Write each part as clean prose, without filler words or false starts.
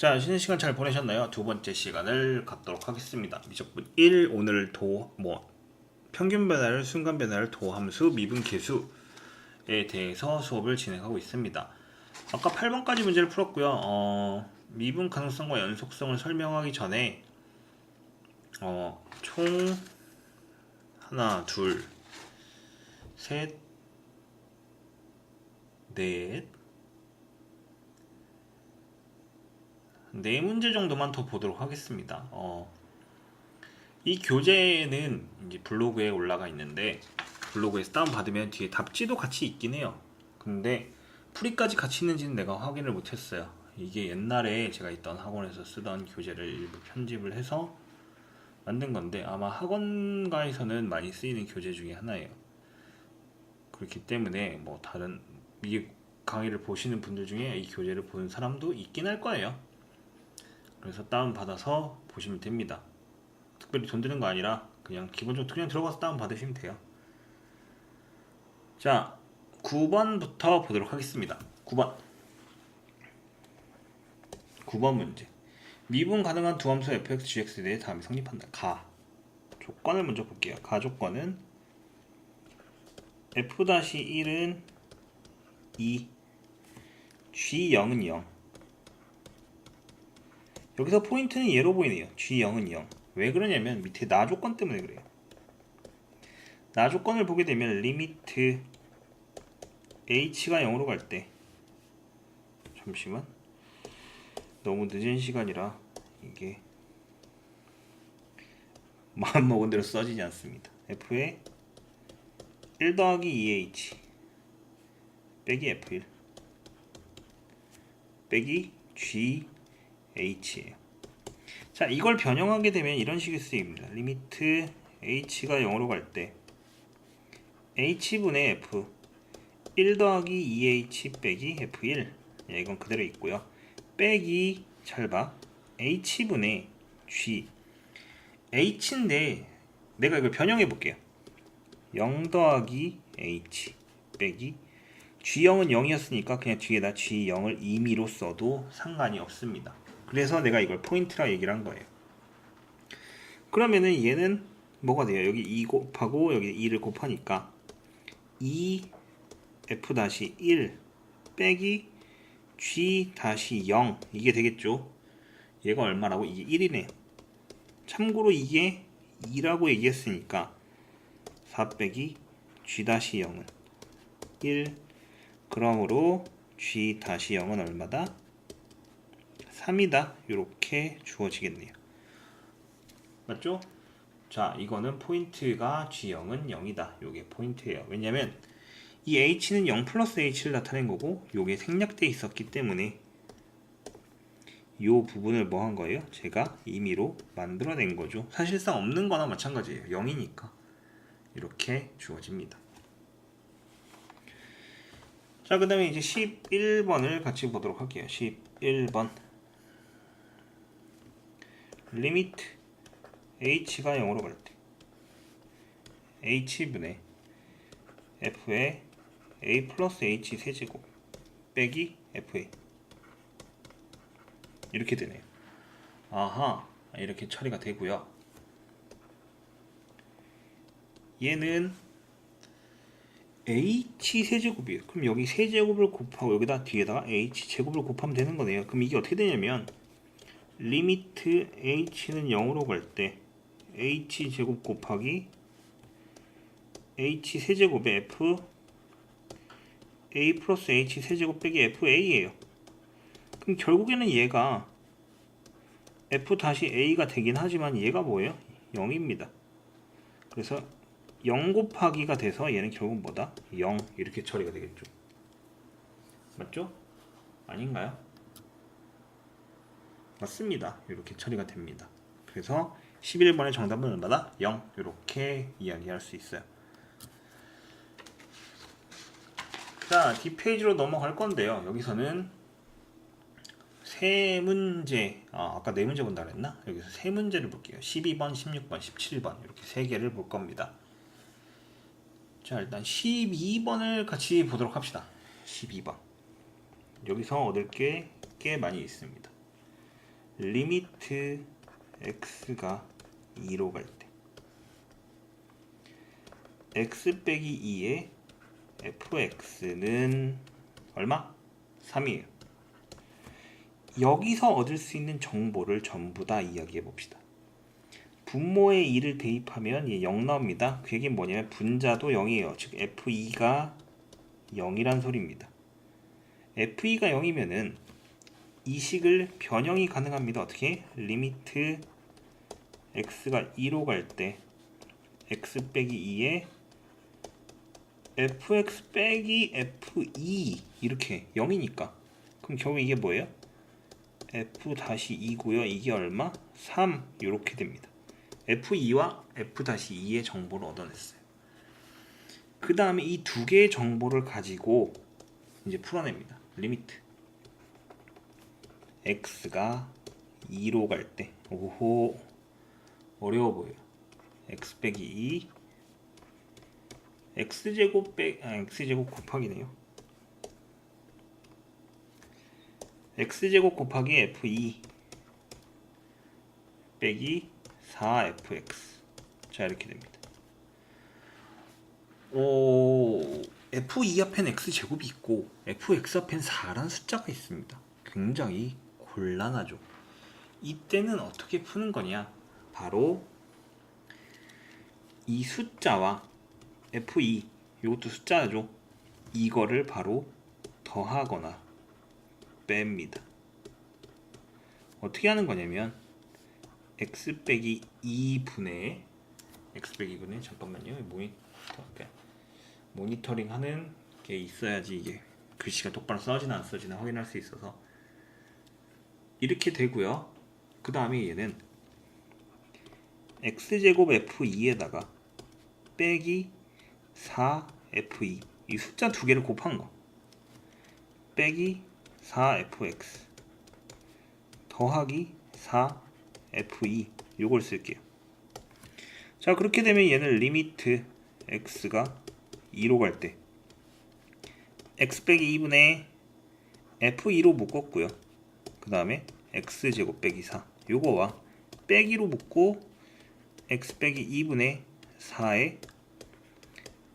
자, 쉬는 시간 잘 보내셨나요? 두 번째 시간을 갖도록 하겠습니다. 미적분 1, 오늘 평균 변화를, 순간 변화를, 도함수, 미분 계수에 대해서 수업을 진행하고 있습니다. 아까 8번까지 문제를 풀었고요. 미분 가능성과 연속성을 설명하기 전에 총 하나, 둘, 셋, 넷, 네 문제 정도만 더 보도록 하겠습니다. 이 교재는 이제 블로그에 올라가 있는데 블로그에서 다운받으면 뒤에 답지도 같이 있긴 해요. 근데 풀이까지 같이 있는지는 내가 확인을 못했어요. 이게 옛날에 제가 있던 학원에서 쓰던 교재를 일부 편집을 해서 만든 건데 아마 학원가에서는 많이 쓰이는 교재 중에 하나예요. 그렇기 때문에 다른 이 강의를 보시는 분들 중에 이 교재를 보는 사람도 있긴 할 거예요. 그래서 다운받아서 보시면 됩니다. 특별히 돈 드는 거 아니라 그냥 기본적으로 그냥 들어가서 다운받으시면 돼요. 자, 9번부터 보도록 하겠습니다. 9번 문제. 미분 가능한 두 함수 fx, gx에 대해 다음이 성립한다. 가. 조건을 먼저 볼게요. 가 조건은 f-1은 2, g0은 0. 여기서 포인트는 얘로 보이네요. g0은 0. 왜 그러냐면 밑에 나 조건 때문에 그래요. 나 조건을 보게 되면 리미트 h가 0으로 갈 때, 잠시만, 너무 늦은 시간이라 이게 마음먹은 대로 써지지 않습니다. f에 1 더하기 2h 빼기 f1 빼기 gh예요. 자, 이걸 변형하게 되면 이런 식의 쓰입니다. 리미트 h가 0으로 갈 때 h분의 f 1 더하기 2h 빼기 f1, 이건 그대로 있고요. 빼기, 잘 봐, h분의 g. h인데 내가 이걸 변형해 볼게요. 0 더하기 h 빼기 g0은 0이었으니까 그냥 뒤에다 g0을 임의로 써도 상관이 없습니다. 그래서 내가 이걸 포인트라 얘기를 한 거예요. 그러면은 얘는 뭐가 돼요? 여기 2 곱하고 여기 2를 곱하니까 2f-1 빼기 g-0, 이게 되겠죠. 얘가 얼마라고? 이게 1이네요. 참고로 이게 2라고 얘기했으니까 4 빼기 g-0은 1, 그러므로 g-0은 얼마다? 3이다. 이렇게 주어지겠네요. 맞죠? 자, 이거는 포인트가 g0은 0이다. 요게 포인트예요. 왜냐면 이 h는 0 플러스 h를 나타낸 거고 요게 생략되어 있었기 때문에 요 부분을 뭐 한 거예요? 제가 임의로 만들어낸 거죠. 사실상 없는 거나 마찬가지예요. 0이니까 이렇게 주어집니다. 자, 그 다음에 이제 11번을 같이 보도록 할게요. 11번. 리미트 h가 0으로 갈 때 h분의 f의 a 플러스 h 세제곱 빼기 fa, 이렇게 되네요. 아하, 이렇게 처리가 되고요. 얘는 h 세제곱이에요. 그럼 여기 세제곱을 곱하고 여기다 뒤에다가 h 제곱을 곱하면 되는 거네요. 그럼 이게 어떻게 되냐면 리미트 h는 0으로 갈 때 h 제곱 곱하기 h 세제곱의 f a 플러스 h 세제곱 빼기 fa예요. 그럼 결국에는 얘가 f-a가 되긴 하지만 얘가 뭐예요? 0입니다. 그래서 0 곱하기가 돼서 얘는 결국 뭐다? 0, 이렇게 처리가 되겠죠. 맞죠? 아닌가요? 맞습니다. 이렇게 처리가 됩니다. 그래서 11번의 정답은 얼마다? 0, 이렇게 이야기할 수 있어요. 자, 뒷페이지로 넘어갈 건데요. 여기서는 세 문제, 아까 네 문제 본다 그랬나? 여기서 세 문제를 볼게요. 12번, 16번, 17번 이렇게 세 개를 볼 겁니다. 자, 일단 12번을 같이 보도록 합시다. 12번. 여기서 얻을 게 꽤 많이 있습니다. 리미트 x가 2로 갈 때 x 빼기 2의 fx는 얼마? 3이에요. 여기서 얻을 수 있는 정보를 전부 다 이야기해 봅시다. 분모에 2를 대입하면 0 나옵니다. 그 얘기는 뭐냐면 분자도 0이에요. 즉 f2가 0이란 소리입니다. f2가 0이면은 이 식을 변형이 가능합니다. 어떻게? 리미트 x가 2로 갈 때 x 빼기 2에 fx 빼기 f2 이렇게 0이니까 그럼 결국 이게 뭐예요? f-2고요. 이게 얼마? 3 이렇게 됩니다. f2와 f-2의 정보를 얻어냈어요. 그 다음에 이 두 개의 정보를 가지고 이제 풀어냅니다. 리미트 x가 2로 갈 때 오호 어려워 보여요. x 빼기 2 x제곱 곱하기네요. x제곱 곱하기 f2 빼기 4fx 자 이렇게 됩니다. f2 앞엔 x제곱이 있고 fx 앞엔 4라는 숫자가 있습니다. 굉장히 곤란하죠. 이때는 어떻게 푸는 거냐? 바로 이 숫자와 f2 이것도 숫자죠. 이거를 바로 더하거나 뺍니다. 어떻게 하는 거냐면 x 빼기 2분의 x 빼기 2분의 잠깐만요. 모니터링 하는 게 있어야지 이게 글씨가 똑바로 써지나 안 써지나 확인할 수 있어서 이렇게 되고요. 그 다음에 얘는 x제곱 f2에다가 빼기 4f2 이 숫자 두 개를 곱한 거 빼기 4fx 더하기 4f2 요걸 쓸게요. 자 그렇게 되면 얘는 리미트 x가 2로 갈 때 x 빼기 2분의 f2로 묶었고요. 그 다음에 x제곱 빼기 4 요거와 빼기로 묶고 x 빼기 2분의 4에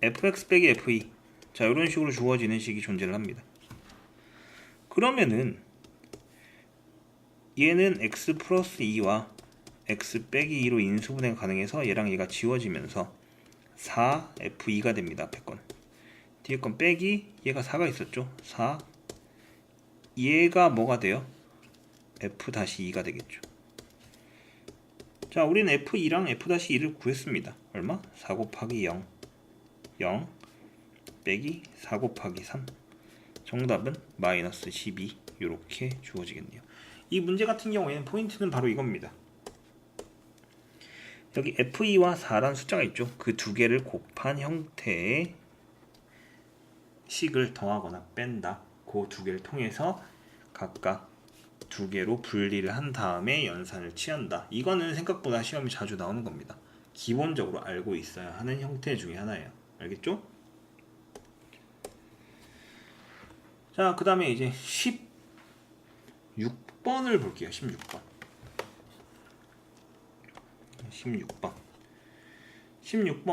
fx 빼기 f2 자 이런 식으로 주어지는 식이 존재를 합니다. 그러면은 얘는 x 플러스 2와 x 빼기 2로 인수분해가 가능해서 얘랑 얘가 지워지면서 4f2가 됩니다. 앞에 건 뒤에 건 빼기 얘가 4가 있었죠. 4 얘가 뭐가 돼요? f-2가 되겠죠. 자 우리는 f2랑 f-2를 구했습니다. 얼마? 4 곱하기 0 0 빼기 4 곱하기 3 정답은 마이너스 12 이렇게 주어지겠네요. 이 문제 같은 경우에는 포인트는 바로 이겁니다. 여기 f2와 4라는 숫자가 있죠. 그 두 개를 곱한 형태의 식을 더하거나 뺀다. 그 두 개를 통해서 각각 두 개로 분리를 한 다음에 연산을 취한다. 이거는 생각보다 시험이 자주 나오는 겁니다. 기본적으로 알고 있어야 하는 형태 중에 하나예요. 알겠죠? 자, 그 다음에 이제 16번을 볼게요. 16번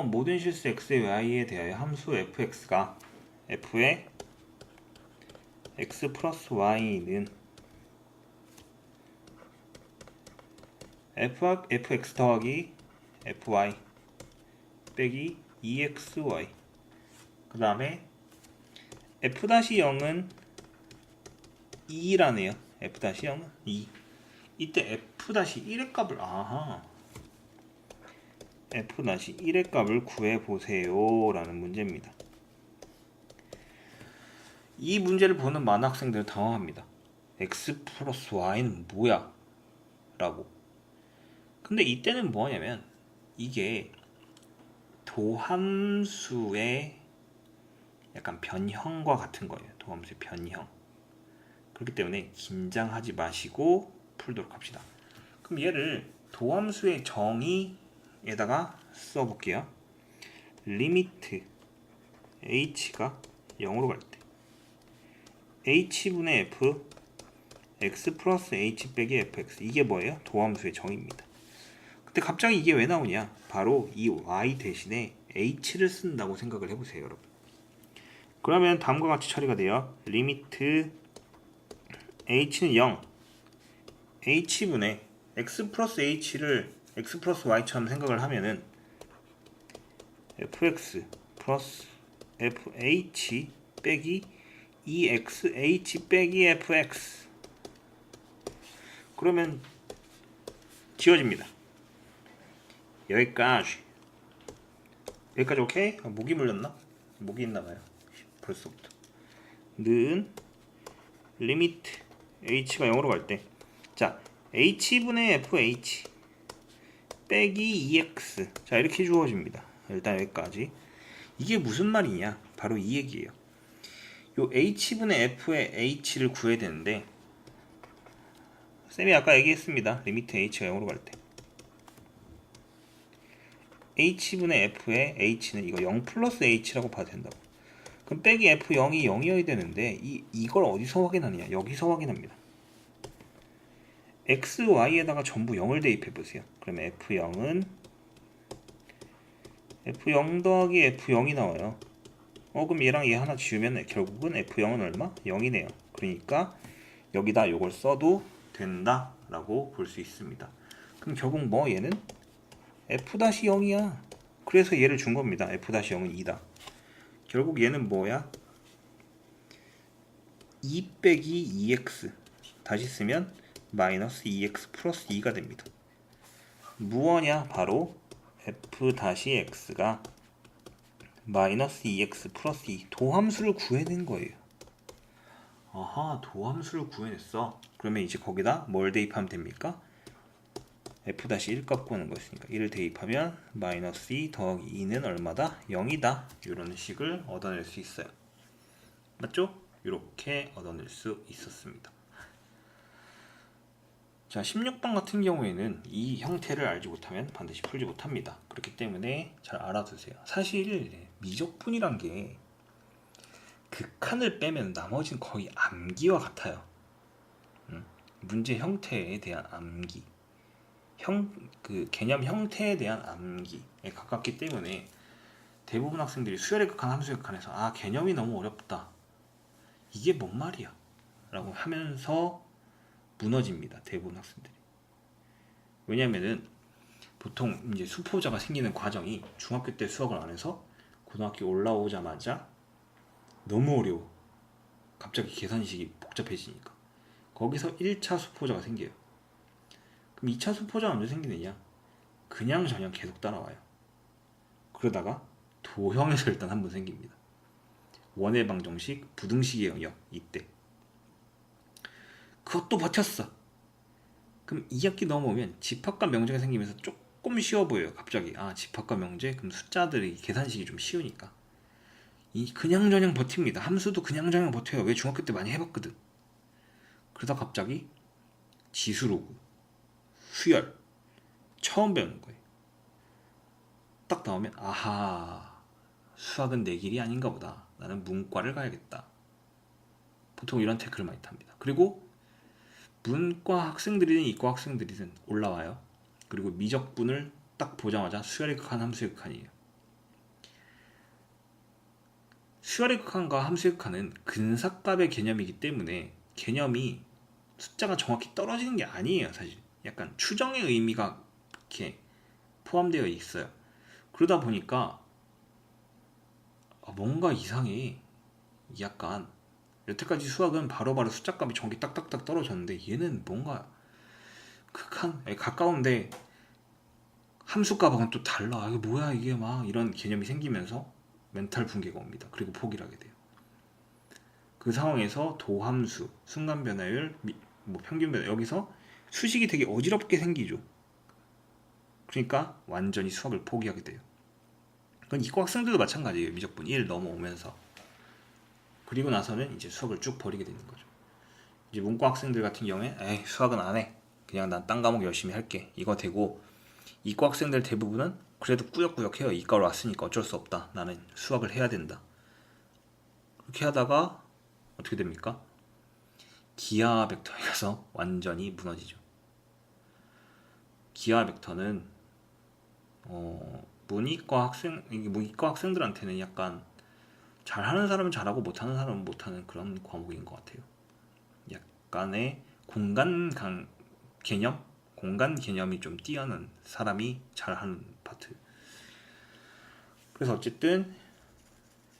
모든 실수 x의 y에 대하여 함수 fx가 f의 x 플러스 y는 fx 더하기 fy 빼기 2xy 그 다음에 f-0은 2라네요. f-0은 2 이때 f-1의 값을 f-1의 값을 구해보세요 라는 문제입니다. 이 문제를 보는 많은 학생들은 당황합니다. x 플러스 y는 뭐야? 라고. 근데 이때는 뭐냐면 이게 도함수의 약간 변형과 같은 거예요. 도함수의 변형. 그렇기 때문에 긴장하지 마시고 풀도록 합시다. 그럼 얘를 도함수의 정의에다가 써볼게요. 리미트 h가 0으로 갈 때 h분의 f x 플러스 h 빼기 fx. 이게 뭐예요? 도함수의 정의입니다. 근데 갑자기 이게 왜 나오냐? 바로 이 y 대신에 h를 쓴다고 생각을 해보세요, 여러분. 그러면 다음과 같이 처리가 돼요. 리미트 h는 0, h분의 x 플러스 h를 x 플러스 y처럼 생각을 하면은 fx 플러스 fh 빼기 2xh 빼기 fx. 그러면 지워집니다. 여기까지 오케이? 목이 물렸나? 목이 있나봐요. 벌써부터. 는 리미트 h가 0으로 갈 때, 자 h분의 fh 빼기 2x. 자 이렇게 주어집니다. 일단 여기까지. 이게 무슨 말이냐? 바로 이 얘기예요. 요 h분의 f의 h를 구해야 되는데, 쌤이 아까 얘기했습니다. 리미트 h가 0으로 갈 때 h분의 f의 h는 이거 0 플러스 h라고 봐도 된다고. 그럼 빼기 f0이 0이어야 되는데 이걸 어디서 확인하느냐? 여기서 확인합니다. x, y에다가 전부 0을 대입해보세요. 그러면 f0은 f0 더하기 f0이 나와요. 그럼 얘랑 얘 하나 지우면 결국은 f0은 얼마? 0이네요. 그러니까 여기다 요걸 써도 된다 라고 볼 수 있습니다. 그럼 결국 뭐 얘는 f-0이야. 그래서 얘를 준 겁니다. f-0은 2다. 결국 얘는 뭐야? 2 빼기 2x 다시 쓰면 마이너스 2x 플러스 2가 됩니다. 무엇냐? 바로 f-x가 마이너스 2x 플러스 2 도함수를 구해낸 거예요. 아하, 도함수를 구해냈어. 그러면 이제 거기다 뭘 대입하면 됩니까? f-1 값 구하는 거였으니까 1을 대입하면 마이너스 2 더하기 2는 얼마다? 0이다. 이런 식을 얻어낼 수 있어요. 맞죠? 이렇게 얻어낼 수 있었습니다. 자, 16번 같은 경우에는 이 형태를 알지 못하면 반드시 풀지 못합니다. 그렇기 때문에 잘 알아두세요. 사실 미적분이란 게 극한을 빼면 나머지는 거의 암기와 같아요. 문제 형태에 대한 암기, 그 개념 형태에 대한 암기에 가깝기 때문에 대부분 학생들이 수열의 극한, 함수의 극한에서 개념이 너무 어렵다, 이게 뭔 말이야 라고 하면서 무너집니다. 대부분 학생들이. 왜냐면은 보통 이제 수포자가 생기는 과정이 중학교 때 수학을 안 해서 고등학교 올라오자마자 너무 어려워. 갑자기 계산식이 복잡해지니까. 거기서 1차 수포자가 생겨요. 그럼 2차 수포자가 언제 생기느냐? 그냥 저냥 계속 따라와요. 그러다가 도형에서 일단 한번 생깁니다. 원의 방정식, 부등식의 영역, 이때. 그것도 버텼어. 그럼 2학기 넘어오면 집합과 명제가 생기면서 조금 쉬워 보여요. 갑자기 집합과 명제? 그럼 숫자들이 계산식이 좀 쉬우니까 그냥저냥 버팁니다. 함수도 그냥저냥 버텨요. 왜? 중학교 때 많이 해봤거든. 그러다 갑자기 지수로그, 수열 처음 배우는 거예요. 딱 나오면 아하, 수학은 내 길이 아닌가 보다. 나는 문과를 가야겠다. 보통 이런 태클을 많이 탑니다. 그리고 문과 학생들이든 이과 학생들이든 올라와요. 그리고 미적분을 딱 보자마자 수열의 극한, 함수의 극한이에요. 수열의 극한과 함수의 극한은 근사값의 개념이기 때문에 개념이 숫자가 정확히 떨어지는 게 아니에요. 사실 약간 추정의 의미가 이렇게 포함되어 있어요. 그러다 보니까 뭔가 이상해. 약간 여태까지 수학은 바로바로 숫자값이 정확히 딱딱딱 떨어졌는데 얘는 뭔가 극한에 가까운데 함수값하고는 또 달라. 이게 뭐야 이게, 막 이런 개념이 생기면서 멘탈 붕괴가 옵니다. 그리고 포기를 하게 돼요. 그 상황에서 도함수, 순간 변화율, 평균 변화, 여기서 수식이 되게 어지럽게 생기죠. 그러니까 완전히 수학을 포기하게 돼요. 그건 이과 학생들도 마찬가지예요. 미적분 1 넘어오면서. 그리고 나서는 이제 수학을 쭉 버리게 되는 거죠. 이제 문과 학생들 같은 경우에 에이, 수학은 안 해. 그냥 난 딴 과목 열심히 할게. 이거 되고, 이과 학생들 대부분은 그래도 꾸역꾸역 해요. 이과로 왔으니까 어쩔 수 없다. 나는 수학을 해야 된다. 그렇게 하다가 어떻게 됩니까? 기하 벡터에 가서 완전히 무너지죠. 기하 벡터는 문이과 학생들한테는 약간 잘하는 사람은 잘하고 못하는 사람은 못하는 그런 과목인 것 같아요. 약간의 공간 개념이 좀 뛰어난 사람이 잘하는 파트. 그래서 어쨌든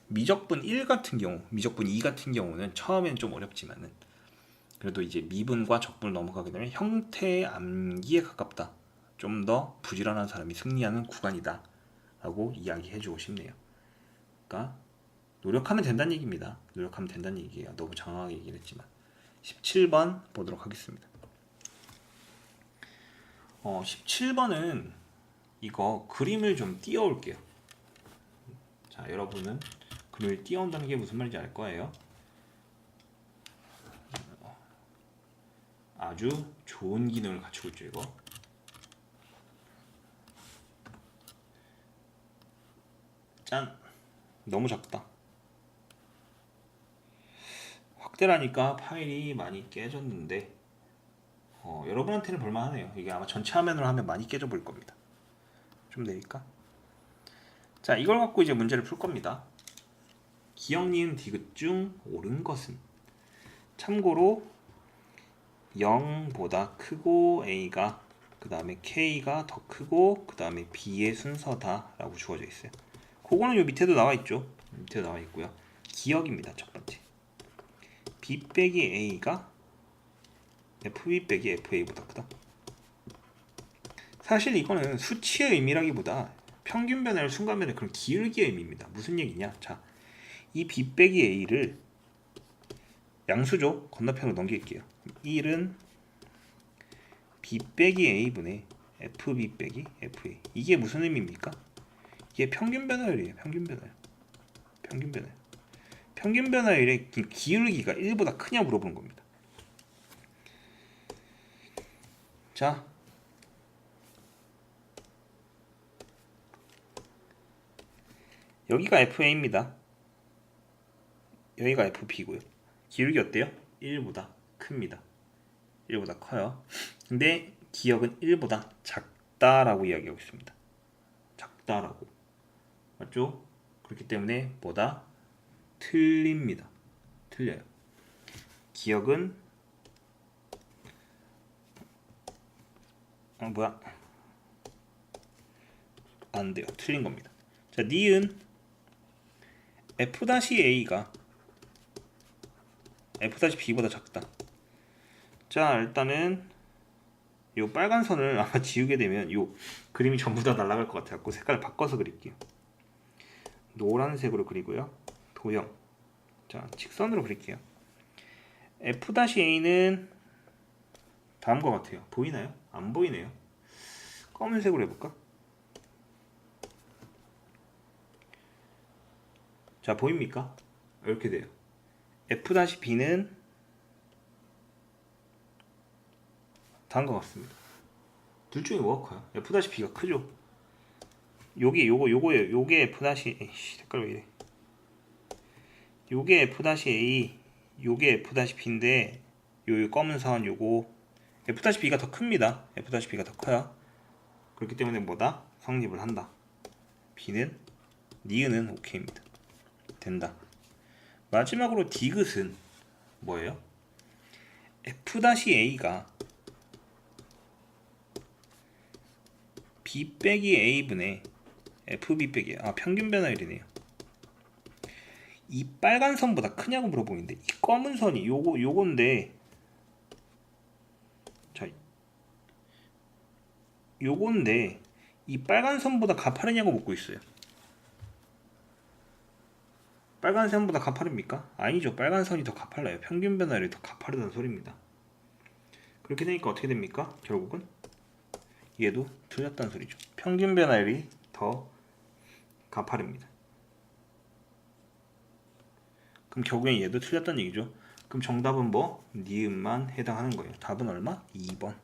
미적분 1 같은 경우, 미적분 2 같은 경우는 처음엔 좀 어렵지만은 그래도 이제 미분과 적분을 넘어가게 되면 형태의 암기에 가깝다. 좀 더 부지런한 사람이 승리하는 구간이다. 라고 이야기해주고 싶네요. 그러니까 노력하면 된다는 얘기입니다. 노력하면 된다는 얘기예요. 너무 장황하게 얘기를 했지만 17번 보도록 하겠습니다. 17번은 이거 그림을 좀 띄워올게요. 자, 여러분은 그림을 띄워온다는 게 무슨 말인지 알 거예요. 아주 좋은 기능을 갖추고 있죠, 이거. 짠! 너무 작다. 확대를 하니까 파일이 많이 깨졌는데 여러분한테는 볼만하네요. 이게 아마 전체 화면으로 하면 많이 깨져 보일 겁니다. 좀 내릴까? 자, 이걸 갖고 이제 문제를 풀 겁니다. 기억, 니은, 디귿 중 옳은 것은? 참고로 0보다 크고 A가, 그 다음에 K가 더 크고, 그 다음에 B의 순서다 라고 주어져 있어요. 그거는 요 밑에도 나와 있죠. 밑에도 나와 있고요. 기억입니다. 첫 번째. B 빼기 A가 FB 빼기 FA보다 크다. 사실 이거는 수치의 의미라기보다 평균 변화를 순간 변화의 그런 기울기의 의미입니다. 무슨 얘기냐? 자, 이 B 빼기 A를 양수죠. 건너편으로 넘길게요. 1은 B 빼기 A분의 FB 빼기 FA. 이게 무슨 의미입니까? 이게 평균 변화율이에요. 평균 변화율. 평균 변화율. 평균 변화율의 기울기가 1보다 크냐 물어보는 겁니다. 자, 여기가 FA입니다. 여기가 FB고요. 기울기 어때요? 1보다 큽니다. 1보다 커요. 근데 기억은 1보다 작다라고 이야기하고 있습니다. 작다라고. 맞죠? 그렇기 때문에 뭐다? 틀립니다. 틀려요. 기억은 뭐야? 안 돼요. 틀린 겁니다. 자, 니은 F-A가 F-B보다 작다. 자, 일단은 요 빨간 선을 아마 지우게 되면 요 그림이 전부 다 날아갈 것 같아요. 색깔을 바꿔서 그릴게요. 노란색으로 그리고요. 도형. 자, 직선으로 그릴게요. F-A는 다음과 같아요. 보이나요? 안 보이네요. 검은색으로 해볼까? 자, 보입니까? 이렇게 돼요. F-B는 다음과 같습니다. 둘 중에 뭐가 커요? F-B가 크죠? 요게 F-A, 색깔 왜 이래? 요게 F-A, 요게 F-B인데 요 검은 선 요거 F-B가 더 큽니다. F-B가 더 커요. 그렇기 때문에 뭐다? 성립을 한다. B는 니은은 오케이입니다. 된다. 마지막으로 디귿은 뭐예요? F-A가 B 빼기 A분의 FB 빼기 평균 변화율이네요. 이 빨간 선보다 크냐고 물어보는데 이 검은 선이 요건데 자, 요건데 이 빨간 선보다 가파르냐고 묻고 있어요. 빨간 선보다 가파릅니까? 아니죠. 빨간 선이 더 가팔라요. 평균 변화율이 더 가파르다는 소리입니다. 그렇게 되니까 어떻게 됩니까? 결국은 얘도 틀렸다는 소리죠. 평균 변화율이 더 가파릅니다. 그럼 결국엔 얘도 틀렸다는 얘기죠. 그럼 정답은 뭐? 니은만 해당하는 거예요. 답은 얼마? 2번.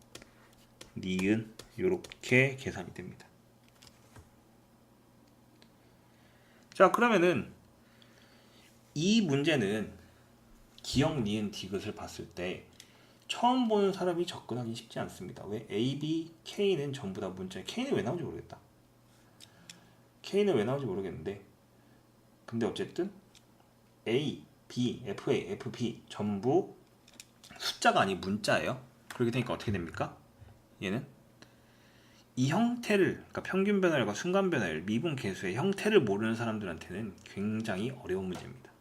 니은 요렇게 계산이 됩니다. 자, 그러면은 이 문제는 기억, 니은, 디귿을 봤을 때 처음 보는 사람이 접근하기 쉽지 않습니다. 왜? A, B, K는 전부 다 문자. K는 왜 나오는지 모르겠다. K는 왜 나오는지 모르겠는데, 근데 어쨌든 A, B, FA, FP 전부 숫자가 아닌 문자예요. 그렇게 되니까 어떻게 됩니까? 얘는 이 형태를, 그러니까 평균 변화율과 순간 변화율, 미분 계수의 형태를 모르는 사람들한테는 굉장히 어려운 문제입니다.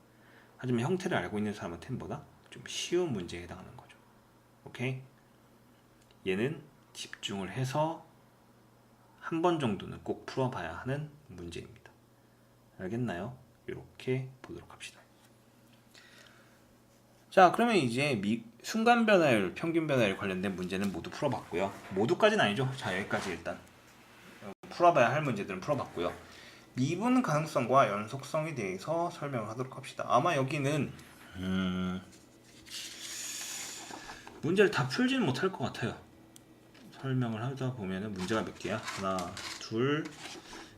하지만 형태를 알고 있는 사람한테는 보다 좀 쉬운 문제에 해당하는 거죠. 오케이? 얘는 집중을 해서 한 번 정도는 꼭 풀어봐야 하는 문제입니다. 알겠나요? 이렇게 보도록 합시다. 자, 그러면 이제 순간 변화율, 평균 변화율 관련된 문제는 모두 풀어봤고요. 모두까지는 아니죠. 자, 여기까지 일단 풀어봐야 할 문제들은 풀어봤고요. 미분 가능성과 연속성에 대해서 설명을 하도록 합시다. 아마 여기는 문제를 다 풀지는 못할 것 같아요. 설명을 하다 보면은 문제가 몇 개야? 하나, 둘,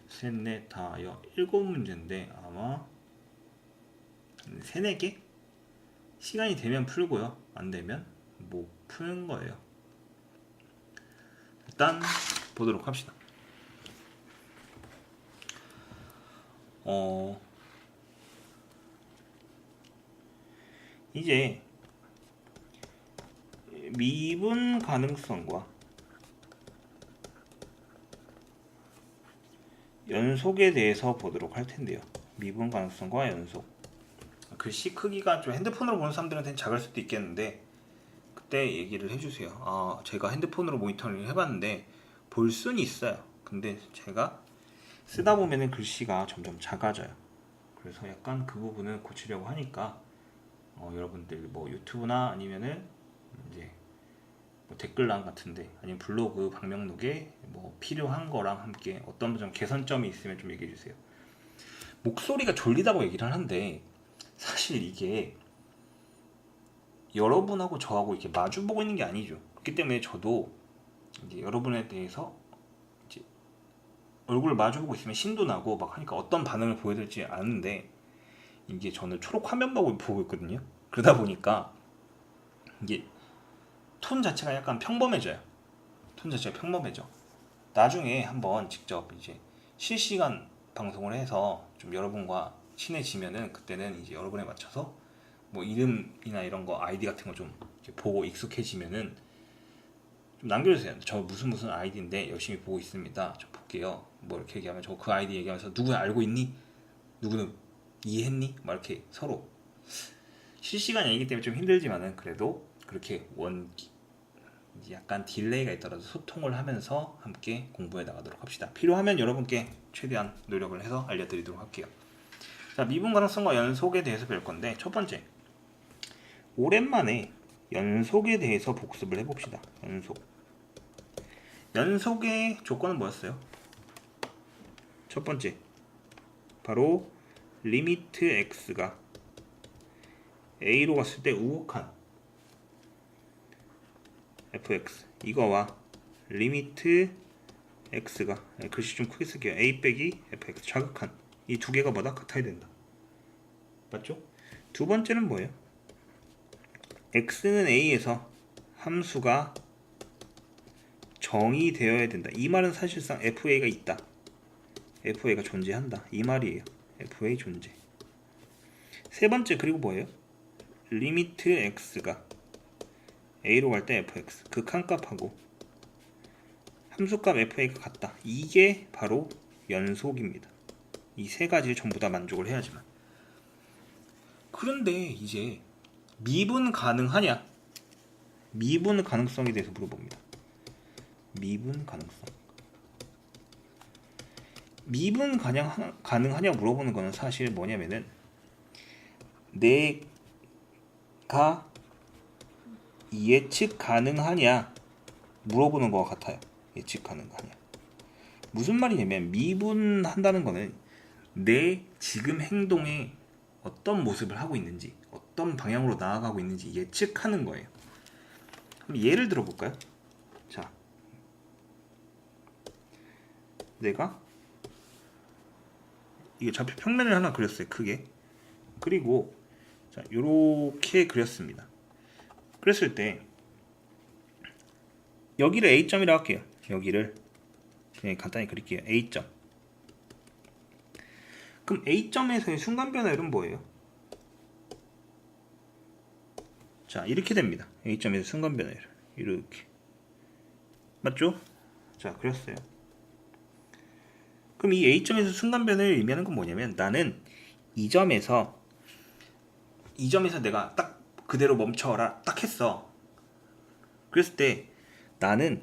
셋, 넷, 다, 7문제인데 아마 3, 4개? 시간이 되면 풀고요. 안 되면 못 푸는 거예요. 일단 보도록 합시다. 이제 미분 가능성과 연속에 대해서 보도록 할 텐데요. 미분 가능성과 연속. 글씨 크기가 좀 핸드폰으로 보는 사람들한테는 작을 수도 있겠는데 그때 얘기를 해주세요. 제가 핸드폰으로 모니터링을 해봤는데 볼 수는 있어요. 근데 제가 쓰다 보면은 글씨가 점점 작아져요. 그래서 약간 그 부분을 고치려고 하니까 여러분들 뭐 유튜브나 아니면은 이제 뭐 댓글란 같은데 아니면 블로그 방명록에 뭐 필요한 거랑 함께 어떤 좀 개선점이 있으면 좀 얘기해 주세요. 목소리가 졸리다고 얘기를 하는데 사실 이게 여러분하고 저하고 이렇게 마주 보고 있는 게 아니죠. 그렇기 때문에 저도 이제 여러분에 대해서 이제 얼굴을 마주 보고 있으면 신도 나고 막 하니까 어떤 반응을 보여드릴지 아는데 이게 저는 초록 화면 보고 있거든요. 그러다 보니까 이게 톤 자체가 약간 평범해져요. 톤 자체가 평범해져. 나중에 한번 직접 이제 실시간 방송을 해서 좀 여러분과 친해지면은 그때는 이제 여러분에 맞춰서 뭐 이름이나 이런 거 아이디 같은 거 좀 보고 익숙해지면은 좀 남겨주세요. 저 무슨 아이디인데 열심히 보고 있습니다. 저 볼게요. 뭐 이렇게 얘기하면 저 그 아이디 얘기하면서 누구 알고 있니? 누구는 이해했니? 막 이렇게 서로 실시간 얘기기 때문에 좀 힘들지만은 그래도 그렇게 약간 딜레이가 있더라도 소통을 하면서 함께 공부해 나가도록 합시다. 필요하면 여러분께 최대한 노력을 해서 알려드리도록 할게요. 자, 미분 가능성과 연속에 대해서 배울 건데 첫 번째, 오랜만에 연속에 대해서 복습을 해봅시다. 연속의 조건은 뭐였어요? 첫 번째, 바로 리미트 x가 a로 갔을 때 우극한 fx 이거와 리미트 x가 글씨 좀 크게 쓸게요. a 빼기 fx 자극한 이 두 개가 뭐다? 같아야 된다. 맞죠? 두 번째는 뭐예요? x는 a에서 함수가 정의되어야 된다. 이 말은 사실상 fa가 있다. fa가 존재한다. 이 말이에요. fa 존재. 세 번째 그리고 뭐예요? 리미트 x가 a로 갈 때 fx 극한값하고 함수값 fa가 같다. 이게 바로 연속입니다. 이 세 가지를 전부 다 만족을 해야지만. 그런데 이제 미분 가능하냐? 미분 가능성에 대해서 물어봅니다. 미분 가능성. 미분 가능하냐 물어보는 거는 사실 뭐냐면은 내가 예측 가능하냐 물어보는 것 같아요. 예측 가능하냐. 무슨 말이냐면 미분한다는 거는 내 지금 행동에 어떤 모습을 하고 있는지 어떤 방향으로 나아가고 있는지 예측하는 거예요. 그럼 예를 들어볼까요? 자, 내가 이게 좌표 평면을 하나 그렸어요. 크게. 그리고 자, 요렇게 그렸습니다. 그랬을 때 여기를 A점이라고 할게요. 여기를 그냥 간단히 그릴게요. A점. 그럼 A점에서의 순간 변화율은 뭐예요? 자, 이렇게 됩니다. A점에서 순간 변화율. 이렇게. 맞죠? 자, 그렸어요. 그럼 이 A점에서 순간 변화율을 의미하는 건 뭐냐면 나는 이 점에서 내가 딱 그대로 멈춰라 딱 했어. 그랬을 때 나는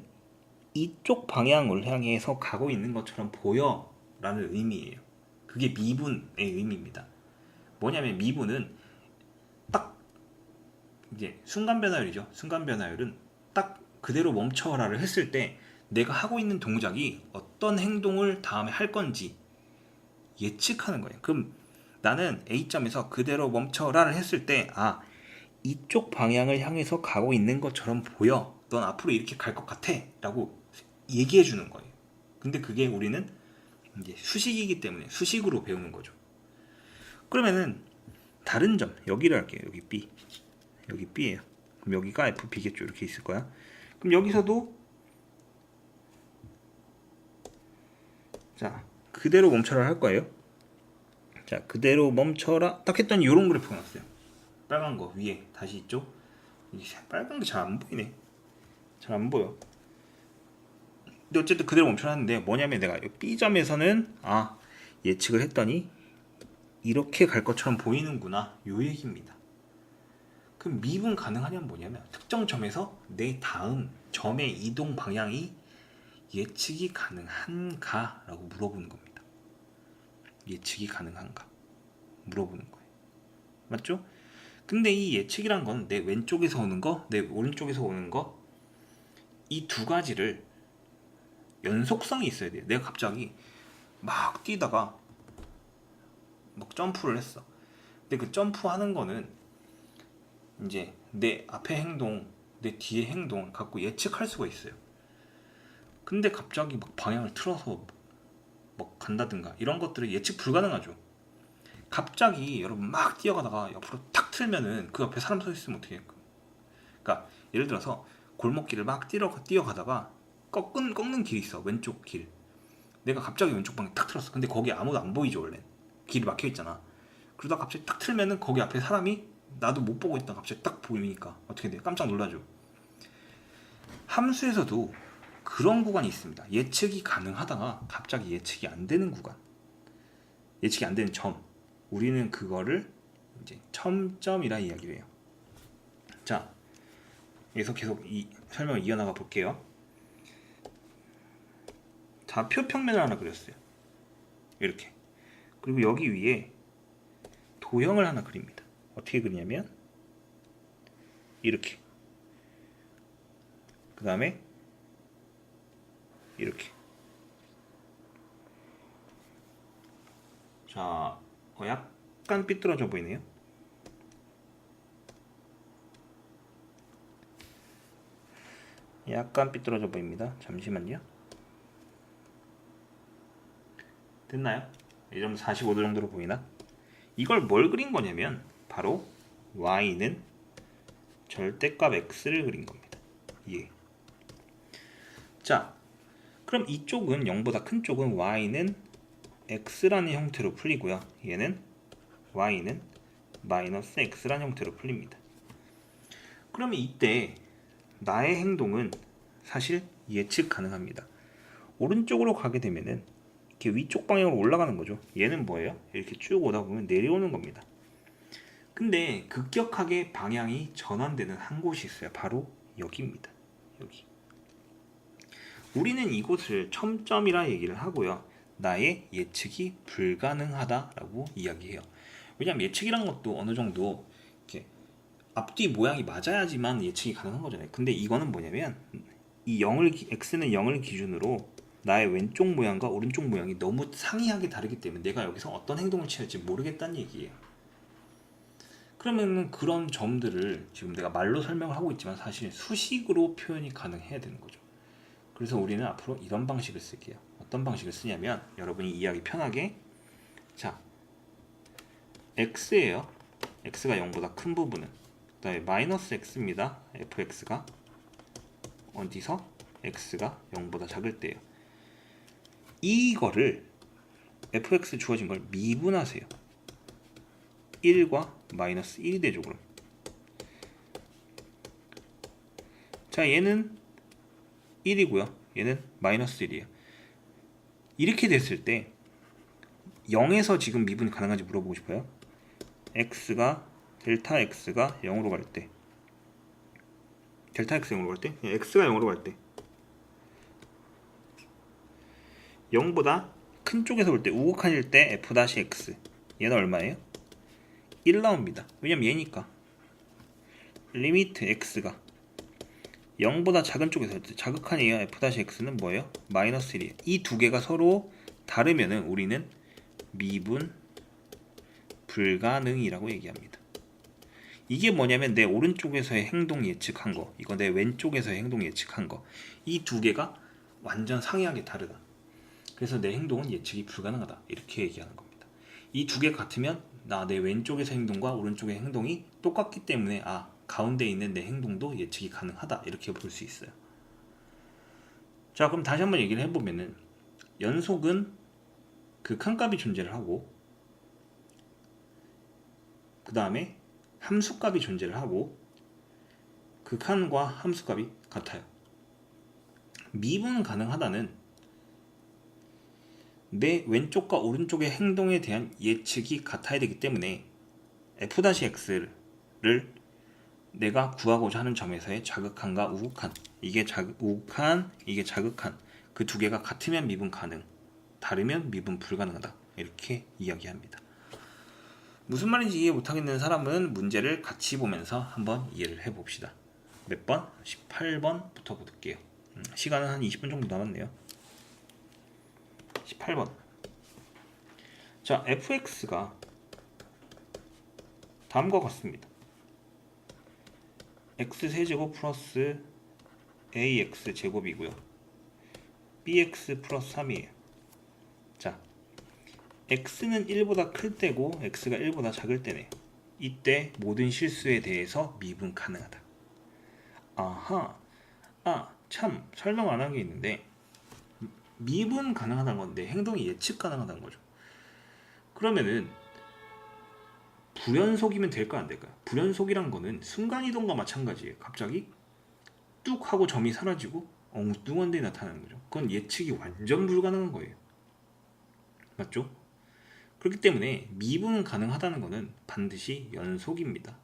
이쪽 방향을 향해서 가고 있는 것처럼 보여 라는 의미예요. 그게 미분의 의미입니다. 뭐냐면 미분은 딱 이제 순간 변화율이죠. 순간 변화율은 딱 그대로 멈춰라를 했을 때 내가 하고 있는 동작이 어떤 행동을 다음에 할 건지 예측하는 거예요. 그럼 나는 A점에서 그대로 멈춰라를 했을 때 이쪽 방향을 향해서 가고 있는 것처럼 보여. 넌 앞으로 이렇게 갈 것 같아. 라고 얘기해 주는 거예요. 근데 그게 우리는 이제 수식이기 때문에 수식으로 배우는 거죠. 그러면은 다른 점 여기를 할게요. 여기 B. 여기 B예요. 그럼 여기가 FB겠죠. 이렇게 있을 거야. 그럼 여기서도 자, 그대로 멈춰라 할 거예요. 자, 그대로 멈춰라 딱 했더니 이런 그래프가 나왔어요. 빨간 거 위에 다시 있죠? 빨간 게 잘 안 보이네. 잘 안 보여. 근데 어쨌든 그대로 멈춰라 하는데 뭐냐면 내가 B점에서는 예측을 했더니 이렇게 갈 것처럼 보이는구나 요 얘기입니다. 그럼 미분 가능하냐면 뭐냐면 특정 점에서 내 다음 점의 이동 방향이 예측이 가능한가 라고 물어보는 겁니다. 예측이 가능한가 물어보는 거예요. 맞죠? 근데 이 예측이란 건 내 왼쪽에서 오는 거, 내 오른쪽에서 오는 거 이 두 가지를 연속성이 있어야 돼요. 내가 갑자기 막 뛰다가 막 점프를 했어. 근데 그 점프하는 거는 이제 내 앞에 행동, 내 뒤에 행동 갖고 예측할 수가 있어요. 근데 갑자기 막 방향을 틀어서 막 간다든가 이런 것들은 예측 불가능하죠. 갑자기 여러분 막 뛰어가다가 옆으로 탁 틀면은 그 옆에 사람 서 있으면 어떻게 할까요? 그러니까 예를 들어서 골목길을 막 뛰어가다가 꺾는 길이 있어. 왼쪽 길. 내가 갑자기 왼쪽 방에 탁 틀었어. 근데 거기 아무도 안 보이죠 원래. 길이 막혀 있잖아. 그러다 갑자기 딱 틀면은 거기 앞에 사람이 나도 못 보고 있다 갑자기 딱 보이니까 어떻게 돼? 깜짝 놀라죠. 함수에서도 그런 구간이 있습니다. 예측이 가능하다가 갑자기 예측이 안 되는 구간. 예측이 안 되는 점. 우리는 그거를 이제 첨점이라 이야기를 해요. 자, 여기서 계속 이 설명을 이어나가 볼게요. 좌표 평면을 하나 그렸어요. 이렇게. 그리고 여기 위에 도형을 하나 그립니다. 어떻게 그리냐면 이렇게. 그 다음에 이렇게. 자, 약간 삐뚤어져 보이네요. 약간 삐뚤어져 보입니다. 잠시만요. 됐나요? 이 정도 45도 정도로 보이나? 이걸 뭘 그린 거냐면 바로 y는 절대값 x를 그린 겁니다. 예. 자, 그럼 이쪽은 0보다 큰 쪽은 y는 x라는 형태로 풀리고요. 얘는 y는 마이너스 x라는 형태로 풀립니다. 그러면 이때 나의 행동은 사실 예측 가능합니다. 오른쪽으로 가게 되면은 이렇게 위쪽 방향으로 올라가는 거죠. 얘는 뭐예요? 이렇게 쭉 오다 보면 내려오는 겁니다. 근데 급격하게 방향이 전환되는 한 곳이 있어요. 바로 여기입니다. 여기. 우리는 이곳을 첨점이라 얘기를 하고요. 나의 예측이 불가능하다라고 이야기해요. 왜냐하면 예측이란 것도 어느 정도 이렇게 앞뒤 모양이 맞아야지만 예측이 가능한 거잖아요. 근데 이거는 뭐냐면 이 x는 0을 기준으로 나의 왼쪽 모양과 오른쪽 모양이 너무 상이하게 다르기 때문에 내가 여기서 어떤 행동을 취할지 모르겠다는 얘기예요. 그러면 그런 점들을 지금 내가 말로 설명을 하고 있지만 사실 수식으로 표현이 가능해야 되는 거죠. 그래서 우리는 앞으로 이런 방식을 쓸게요. 어떤 방식을 쓰냐면 여러분이 이해하기 편하게 자 x예요. x가 0보다 큰 부분은 그 다음에 마이너스 x입니다. fx가 어디서? x가 0보다 작을 때예요. 이거를 fx 주어진 걸 미분하세요. 1과 마이너스 1이 되죠. 그럼 자, 얘는 1이고요 얘는 마이너스 1이에요. 이렇게 됐을 때 0에서 지금 미분이 가능한지 물어보고 싶어요. 델타 x가 0으로 갈 때, 델타 x 0으로 갈 때, x가 0으로 갈 때 0보다 큰 쪽에서 볼 때 우극한일 때 f-x 얘는 얼마예요? 1 나옵니다. 왜냐면 얘니까. 리미트 x가 0보다 작은 쪽에서 볼 때 자극한이에요. f-x는 뭐예요? 마이너스 1이에요. 이 두 개가 서로 다르면은 우리는 미분 불가능이라고 얘기합니다. 이게 뭐냐면 내 오른쪽에서의 행동 예측한 거, 이거 내 왼쪽에서의 행동 예측한 거, 이 두 개가 완전 상이하게 다르다. 그래서 내 행동은 예측이 불가능하다. 이렇게 얘기하는 겁니다. 이 두 개가 같으면 내 왼쪽에서 행동과 오른쪽의 행동이 똑같기 때문에 가운데 있는 내 행동도 예측이 가능하다. 이렇게 볼 수 있어요. 자, 그럼 다시 한번 얘기를 해보면은 연속은 극한값이 존재를 하고 그 다음에 함수값이 존재를 하고 극한과 함수값이 같아요. 미분 가능하다는 내 왼쪽과 오른쪽의 행동에 대한 예측이 같아야 되기 때문에 f-x를 내가 구하고자 하는 점에서의 자극한과 우극한, 이게 우극한, 이게 자극한, 그 두 개가 같으면 미분 가능, 다르면 미분 불가능하다. 이렇게 이야기합니다. 무슨 말인지 이해 못하겠는 사람은 문제를 같이 보면서 한번 이해를 해봅시다. 몇 번? 18번부터 볼게요. 시간은 한 20분 정도 남았네요. 18번. 자, fx가 다음과 같습니다. x세제곱 플러스 ax 제곱이고요. bx 플러스 3이에요. 자, x는 1보다 클 때고 x가 1보다 작을 때네요. 이때 모든 실수에 대해서 미분 가능하다. 참 설명 안 한 게 있는데, 미분 가능하다는 건데 행동이 예측 가능하다는 거죠. 그러면은 불연속이면 될까 안 될까요? 불연속이란 거는 순간이동과 마찬가지예요. 갑자기 뚝 하고 점이 사라지고 엉뚱한 데 나타나는 거죠. 그건 예측이 완전 불가능한 거예요. 맞죠? 그렇기 때문에 미분 가능하다는 거는 반드시 연속입니다.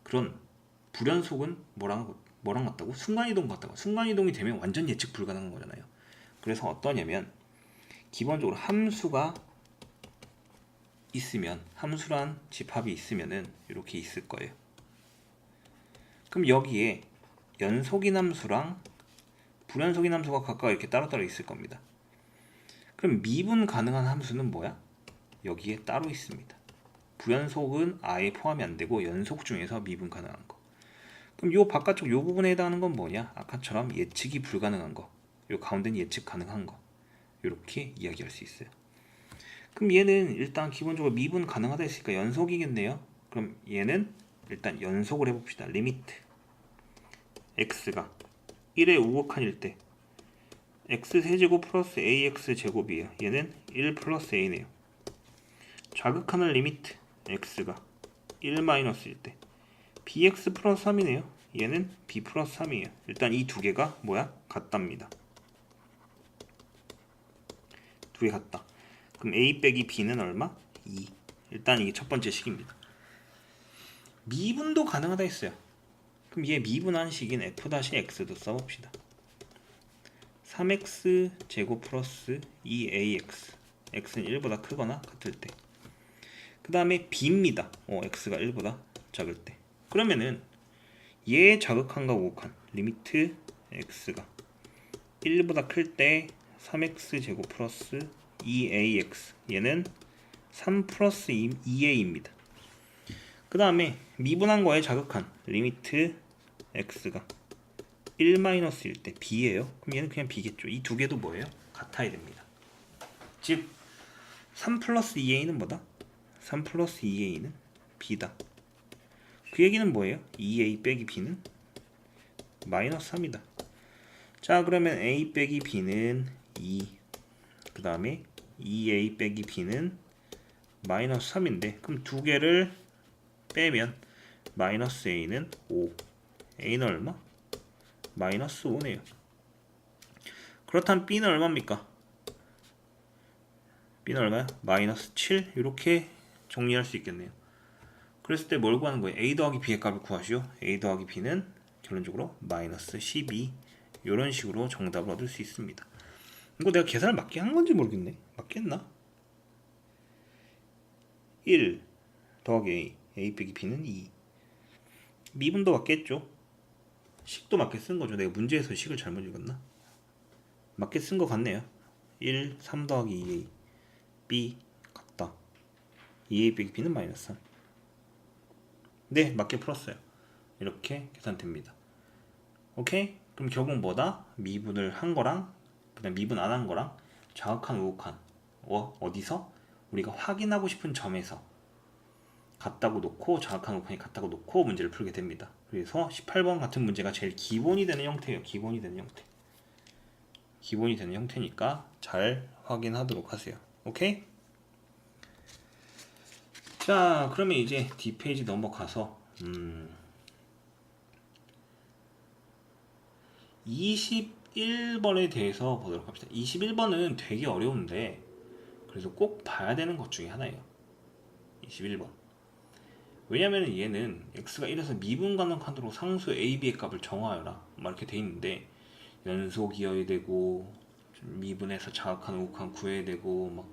그런 불연속은 뭐랑 같다고? 순간이동 같다고. 순간이동이 되면 완전 예측 불가능한 거잖아요. 그래서 어떠냐면 기본적으로 함수가 있으면, 함수란 집합이 있으면은 이렇게 있을 거예요. 그럼 여기에 연속인 함수랑 불연속인 함수가 각각 이렇게 따로따로 있을 겁니다. 그럼 미분 가능한 함수는 뭐야? 여기에 따로 있습니다. 불연속은 아예 포함이 안 되고 연속 중에서 미분 가능한 거. 그럼 요 바깥쪽 요 부분에 해당하는 건 뭐냐? 아까처럼 예측이 불가능한 거, 요 가운데는 예측 가능한 거, 이렇게 이야기할 수 있어요. 그럼 얘는 일단 기본적으로 미분 가능하다 했으니까 연속이겠네요. 그럼 얘는 일단 연속을 해봅시다. 리미트 x가 1의 우극한일 때 x세제곱 플러스 ax 제곱이에요. 얘는 1 플러스 a네요. 자극하는 리미트 x가 1 마이너스일 때 bx 플러스 3이네요. 얘는 b 플러스 3이에요. 일단 이 두 개가 뭐야? 같답니다. 두 개 같다. 그럼 a 빼기 b는 얼마? 2. 일단 이게 첫 번째 식입니다. 미분도 가능하다 했어요. 그럼 얘 미분한 식인 f-x도 써봅시다. 3x 제곱 플러스 2ax, x는 1보다 크거나 같을 때. 그 다음에 b입니다. x가 1보다 작을 때. 그러면은 얘 자극한과 우극한 리미트 x가 1보다 클 때 3x 제곱 플러스 2ax, 얘는 3 플러스 2a입니다. 그 다음에 미분한 거에 자극한 리미트 x가 1 마이너스일 때 b예요. 그럼 얘는 그냥 b겠죠. 이 두 개도 뭐예요? 같아야 됩니다. 즉 3 플러스 2a는 뭐다? 3 플러스 2a는 b다. 그 얘기는 뭐예요? 2a 빼기 b는 마이너스 3이다. 자, 그러면 a 빼기 b는 2, 그 다음에 2a 빼기 b는 마이너스 3인데, 그럼 두 개를 빼면 마이너스 a는 5, a는 얼마? 마이너스 5네요. 그렇다면 b는 얼마입니까? b는 얼마야? 마이너스 7. 이렇게 정리할 수 있겠네요. 그랬을 때 뭘 구하는 거예요? a 더하기 b의 값을 구하시오. a 더하기 b는 결론적으로 마이너스 12. 이런 식으로 정답을 얻을 수 있습니다. 이거 내가 계산을 맞게 한 건지 모르겠네. 맞겠나? 1 더하기 a 빼기 b는 2. 미분도 맞겠죠? 식도 맞게 쓴 거죠. 내가 문제에서 식을 잘못 읽었나? 맞게 쓴 거 같네요. 1, 3 더하기 2a b 같다. 2a 빼기 b는 마이너스 3. 네, 맞게 풀었어요. 이렇게 계산됩니다. 오케이? 그럼 결국 뭐다? 미분을 한 거랑 그다음 미분 안 한 거랑 좌극한 우극한 어디서? 우리가 확인하고 싶은 점에서 같다고 놓고 좌극한 우극한이 같다고 놓고 문제를 풀게 됩니다. 그래서 18번 같은 문제가 제일 기본이 되는 형태예요. 기본이 되는 형태. 기본이 되는 형태니까 잘 확인하도록 하세요. 오케이? 자, 그러면 이제 D페이지 넘어가서 21번에 대해서 보도록 합시다. 21번은 되게 어려운데 그래서 꼭 봐야 되는 것 중에 하나예요. 21번. 왜냐면 얘는 x가 1에서 미분 가능하도록 상수 a, b의 값을 정하여라 막 이렇게 돼 있는데 연속이어야 되고 미분해서 자극한 우극한 구해야 되고 막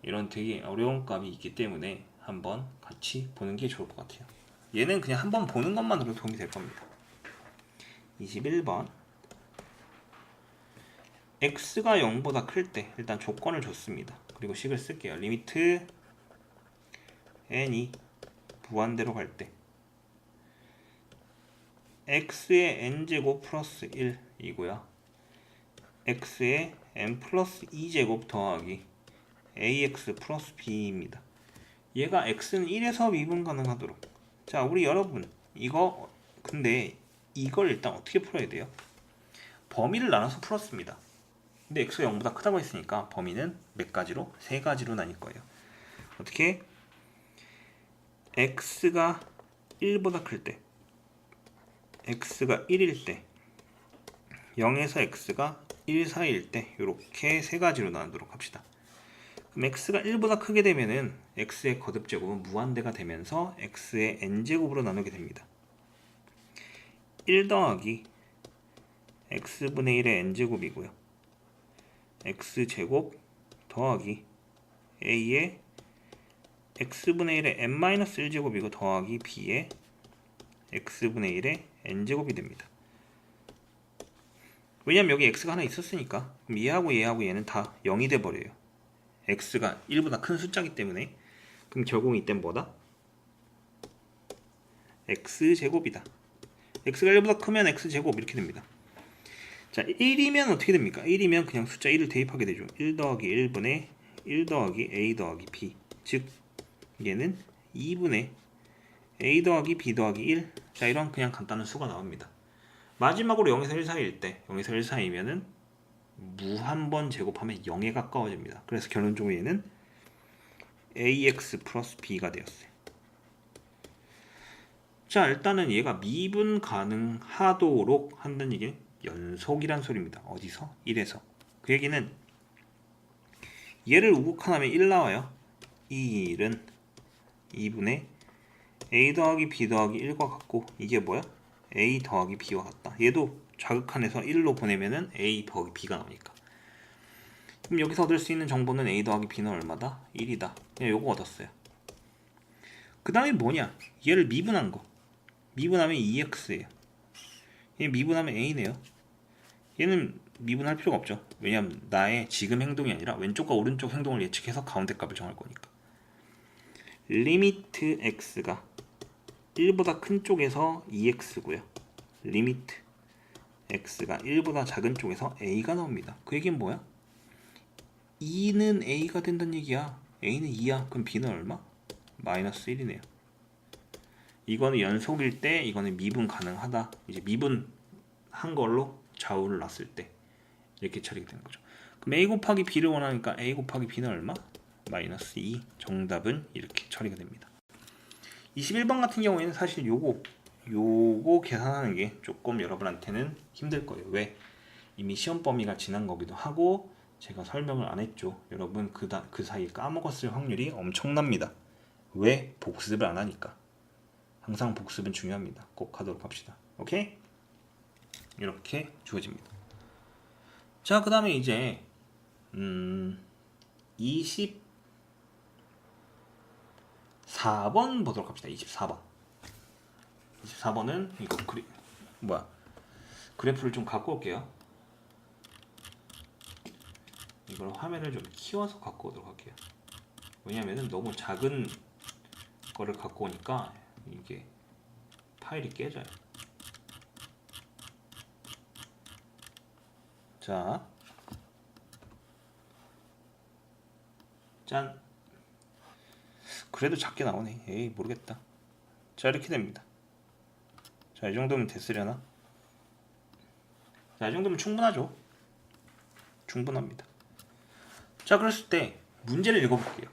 이런 되게 어려운 값이 있기 때문에 한번 같이 보는 게 좋을 것 같아요. 얘는 그냥 한번 보는 것만으로 도움이 될 겁니다. 21번 x가 0보다 클 때 일단 조건을 줬습니다. 그리고 식을 쓸게요. 리미트 n이 무한대로 갈 때 x의 n제곱 플러스 1이고요. x의 n 플러스 2제곱 더하기 ax 플러스 b입니다. 얘가 x는 1에서 미분 가능하도록. 자, 우리 여러분 이거 근데 이걸 일단 어떻게 풀어야 돼요? 범위를 나눠서 풀었습니다. 근데 x가 0보다 크다고 했으니까 범위는 몇 가지로? 세 가지로 나뉠 거예요. 어떻게? x가 1보다 클 때, x가 1일 때, 0에서 x가 1 사이일 때 이렇게 세 가지로 나누도록 합시다. 그럼 x가 1보다 크게 되면은 x의 거듭제곱은 무한대가 되면서 x의 n제곱으로 나누게 됩니다. 1 더하기 x분의 1의 n제곱이고요. x제곱 더하기 a의 x분의 1의 n-1제곱이고 더하기 b의 x분의 1의 n제곱이 됩니다. 왜냐면 여기 x가 하나 있었으니까 그럼 얘하고 얘하고 얘는 다 0이 돼버려요. x가 1보다 큰 숫자이기 때문에. 그럼 결국 이땐 뭐다? x제곱이다. x가 1보다 크면 x제곱 이렇게 됩니다. 자, 1이면 어떻게 됩니까? 1이면 그냥 숫자 1을 대입하게 되죠. 1 더하기 1분의 1 더하기 a 더하기 b. 즉 얘는 2분의 a 더하기 b 더하기 1. 자, 이런 그냥 간단한 수가 나옵니다. 마지막으로 0에서 1 사이일 때 0에서 1 사이면은 무한번 제곱하면 0에 가까워집니다. 그래서 결론적으로 얘는 ax 플러스 b가 되었어요. 자, 일단은 얘가 미분 가능하도록 한다는 얘기는 연속이란 소리입니다. 어디서? 1에서. 그 얘기는 얘를 우극한하면 1 나와요. 이 1은 2분의 a 더하기 b 더하기 1과 같고 이게 뭐야? a 더하기 b와 같다. 얘도 좌극한에서 1로 보내면은 a 더하기 b가 나오니까. 그럼 여기서 얻을 수 있는 정보는 a 더하기 b는 얼마다? 1이다. 그냥 요거 얻었어요. 그 다음에 뭐냐? 얘를 미분한 거. 미분하면 2x예요. 얘 미분하면 a네요. 얘는 미분할 필요가 없죠. 왜냐면 나의 지금 행동이 아니라 왼쪽과 오른쪽 행동을 예측해서 가운데 값을 정할 거니까. 리미트 x가 1보다 큰 쪽에서 2x고요. 리미트 x가 1보다 작은 쪽에서 a가 나옵니다. 그 얘기는 뭐야? 2는 a가 된다는 얘기야. a는 2야. 그럼 b는 얼마? 마이너스 1이네요. 이거는 연속일 때 이거는 미분 가능하다. 이제 미분 한 걸로 좌우를 놨을 때 이렇게 처리가 되는 거죠. 그럼 A 곱하기 B를 원하니까 A 곱하기 B는 얼마? 마이너스 2. 정답은 이렇게 처리가 됩니다. 21번 같은 경우에는 사실 요거 계산하는 게 조금 여러분한테는 힘들 거예요. 왜? 이미 시험 범위가 지난 거기도 하고 제가 설명을 안 했죠. 여러분 그 사이에 까먹었을 확률이 엄청납니다. 왜? 복습을 안 하니까. 항상 복습은 중요합니다. 꼭 하도록 합시다. 오케이? 이렇게 주어집니다. 자, 그 다음에 이제 24번 보도록 합시다. 24번은 이거 그래프를 좀 갖고 올게요. 이걸 화면을 좀 키워서 갖고 오도록 할게요. 왜냐면은 너무 작은 거를 갖고 오니까 이게 파일이 깨져요. 자, 짠. 그래도 작게 나오네. 에이, 모르겠다. 자, 이렇게 됩니다. 자, 이 정도면 됐으려나? 자, 이 정도면 충분하죠. 충분합니다. 자, 그랬을 때 문제를 읽어볼게요.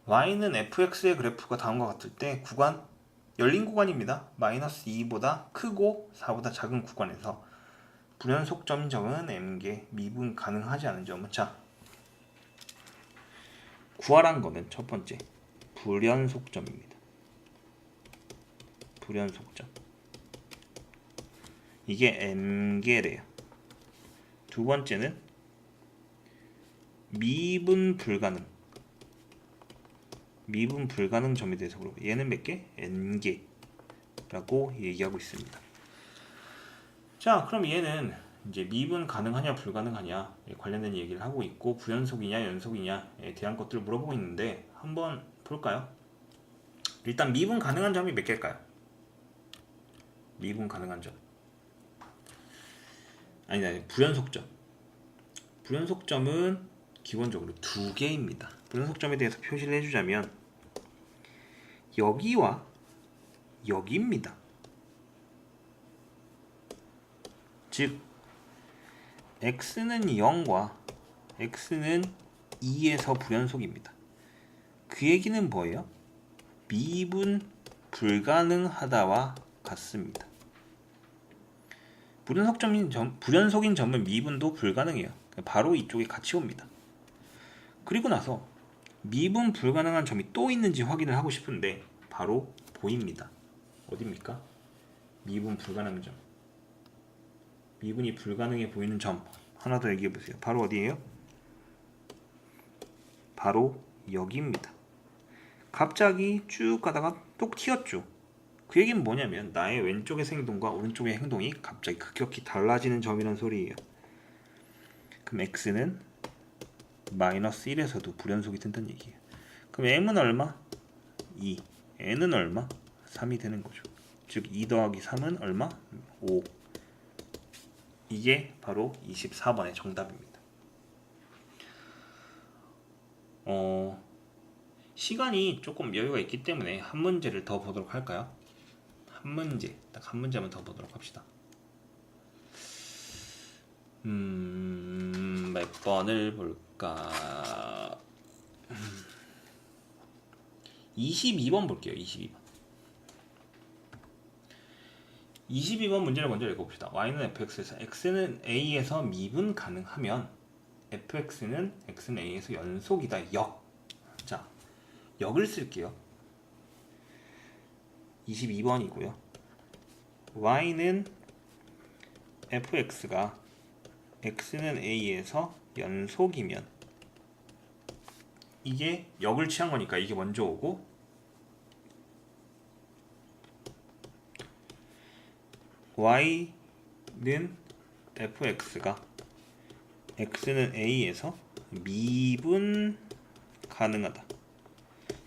y는 fx의 그래프가 다음과 같을 때 구간, 열린 구간입니다. 마이너스 2보다 크고 4보다 작은 구간에서 불연속점인 점은 m개, 미분 가능하지 않은 점은, 자, 구하란 거는 첫 번째 불연속점입니다. 불연속점. 이게 m개래요. 두 번째는 미분 불가능 점에 대해서 물어봐요. 얘는 몇 개? n개라고 얘기하고 있습니다. 자, 그럼 얘는 이제 미분 가능하냐 불가능하냐 관련된 얘기를 하고 있고, 부연속이냐 연속이냐에 대한 것들을 물어보고 있는데 한번 볼까요? 일단 미분 가능한 점이 몇 개일까요? 미분 가능한 점, 아니 불연속점. 불연속점은 기본적으로 두 개입니다. 불연속점에 대해서 표시를 해주자면 여기와 여기입니다. 즉 x는 0과 x는 2에서 불연속입니다. 그 얘기는 뭐예요? 미분 불가능하다와 같습니다. 불연속인 점은 미분도 불가능해요. 바로 이쪽에 같이 옵니다. 그리고 나서 미분 불가능한 점이 또 있는지 확인을 하고 싶은데 바로 보입니다. 어디입니까? 미분 불가능한 점. 미분이 불가능해 보이는 점 하나 더 얘기해 보세요. 바로 어디예요? 바로 여기입니다. 갑자기 쭉 가다가 똑 튀었죠. 그 얘기는 뭐냐면 나의 왼쪽의 행동과 오른쪽의 행동이 갑자기 급격히 달라지는 점이란 소리예요. 그럼 x는 마이너스 1에서도 불연속이 된다는 얘기예요. 그럼 m은 얼마? 2. n은 얼마? 3이 되는 거죠. 즉 2 더하기 3은 얼마? 5. 이게 바로 24번의 정답입니다. 시간이 조금 여유가 있기 때문에 한 문제를 더 보도록 할까요? 한 문제, 딱 한 문제만 더 보도록 합시다. 몇 번을 볼까? 22번 볼게요. 22번 문제를 먼저 읽어봅시다. y는 fx에서 x는 a에서 미분 가능하면 fx는 x는 a에서 연속이다. 역. 자, 역을 쓸게요. 22번이고요. y는 fx가 x는 a에서 연속이면, 이게 역을 취한 거니까 이게 먼저 오고, y는 fx가 x는 a에서 미분 가능하다.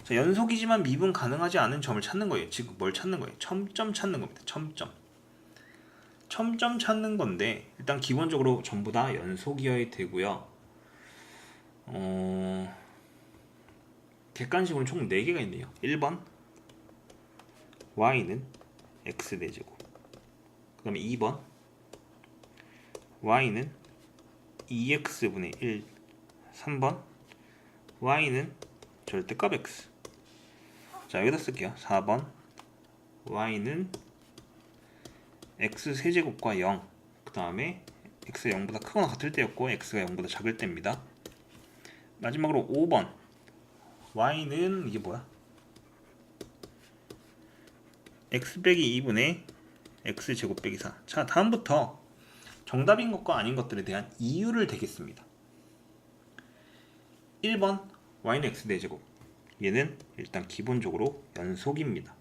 자, 연속이지만 미분 가능하지 않은 점을 찾는 거예요. 지금 뭘 찾는 거예요? 첨점 찾는 겁니다. 첨점 찾는 건데 일단 기본적으로 전부 다 연속이어야 되고요. 객관식으로 총 4개가 있네요. 1번 y는 x 4제곱, 그 다음에 2번 y는 2x분의 1. 3번 y는 절대값 x. 자, 여기다 쓸게요. 4번 y는 x 세제곱과 0. 그 다음에 x가 0보다 크거나 같을 때였고 x가 0보다 작을 때입니다. 마지막으로 5번 y는 이게 뭐야? x 빼기 2분의 x 제곱 빼기 4. 자, 다음부터 정답인 것과 아닌 것들에 대한 이유를 대겠습니다. 1번 y는 x 4제곱. 얘는 일단 기본적으로 연속입니다.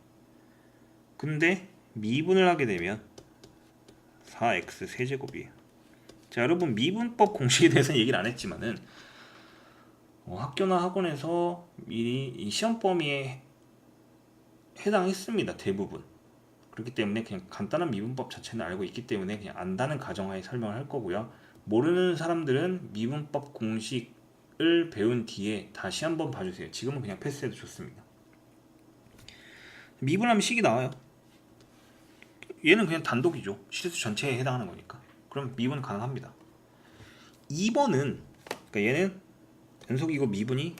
근데 미분을 하게 되면 4x 세제곱이에요. 자, 여러분 미분법 공식에 대해서는 얘기를 안 했지만은 학교나 학원에서 미리 이 시험 범위에 해당했습니다. 대부분. 그렇기 때문에 그냥 간단한 미분법 자체는 알고 있기 때문에 그냥 안다는 가정하에 설명을 할 거고요. 모르는 사람들은 미분법 공식을 배운 뒤에 다시 한번 봐주세요. 지금은 그냥 패스해도 좋습니다. 미분하면 식이 나와요. 얘는 그냥 단독이죠. 실수 전체에 해당하는 거니까. 그럼 미분 가능합니다. 2번은 그러니까 얘는 연속이고 미분이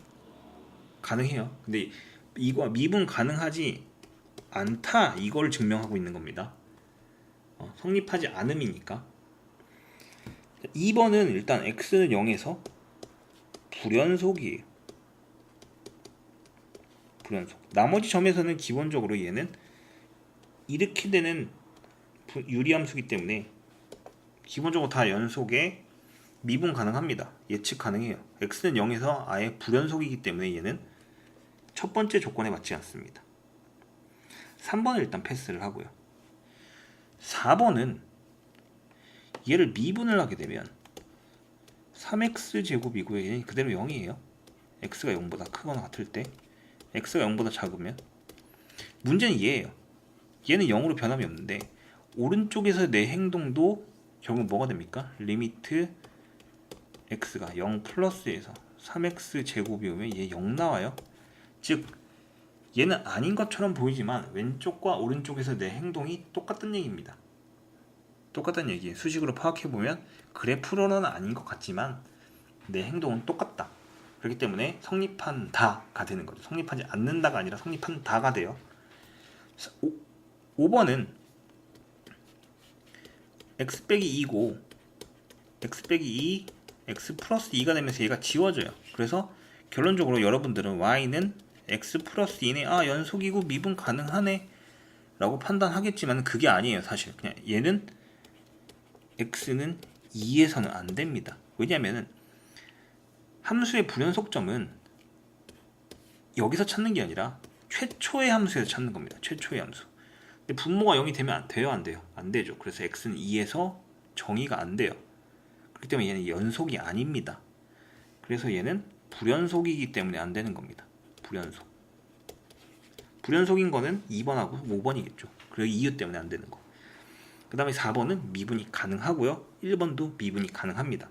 가능해요. 근데 이거 미분 가능하지 않다 이걸 증명하고 있는 겁니다. 성립하지 않음이니까. 2번은 일단 x는 0에서 불연속이에요. 불연속. 나머지 점에서는 기본적으로 얘는 이렇게 되는 유리함수기 때문에 기본적으로 다 연속에 미분 가능합니다. 예측 가능해요. x는 0에서 아예 불연속이기 때문에 얘는 첫 번째 조건에 맞지 않습니다. 3번을 일단 패스를 하고요. 4번은 얘를 미분을 하게 되면 3x 제곱이고요. 얘는 그대로 0이에요. x가 0보다 크거나 같을 때 x가 0보다 작으면 문제는 얘예요. 얘는 0으로 변함이 없는데 오른쪽에서 내 행동도 결국 뭐가 됩니까? 리미트 x가 0 플러스에서 3x 제곱이 오면 얘 0 나와요. 즉 얘는 아닌 것처럼 보이지만 왼쪽과 오른쪽에서 내 행동이 똑같은 얘기입니다. 똑같은 얘기예요. 수식으로 파악해보면 그래프로는 아닌 것 같지만 내 행동은 똑같다. 그렇기 때문에 성립한다가 되는 거죠. 성립하지 않는다가 아니라 성립한다가 돼요. 5번은 x 빼기 2고 x 빼기 2, x 플러스 2가 되면서 얘가 지워져요. 그래서 결론적으로 여러분들은 y는 x 플러스 2네 연속이고 미분 가능하네 라고 판단하겠지만 그게 아니에요. 사실 그냥 얘는 x는 2에서는 안 됩니다. 왜냐하면 함수의 불연속점은 여기서 찾는 게 아니라 최초의 함수에서 찾는 겁니다. 최초의 함수. 근데 분모가 0이 되면 안 돼요? 안 돼요? 안 되죠. 그래서 x는 2에서 정의가 안 돼요. 그렇기 때문에 얘는 연속이 아닙니다. 그래서 얘는 불연속이기 때문에 안 되는 겁니다. 불연속. 불연속인 거는 2번하고 5번이겠죠. 그리고 이유 때문에 안 되는 거. 그 다음에 4번은 미분이 가능하고요. 1번도 미분이 가능합니다.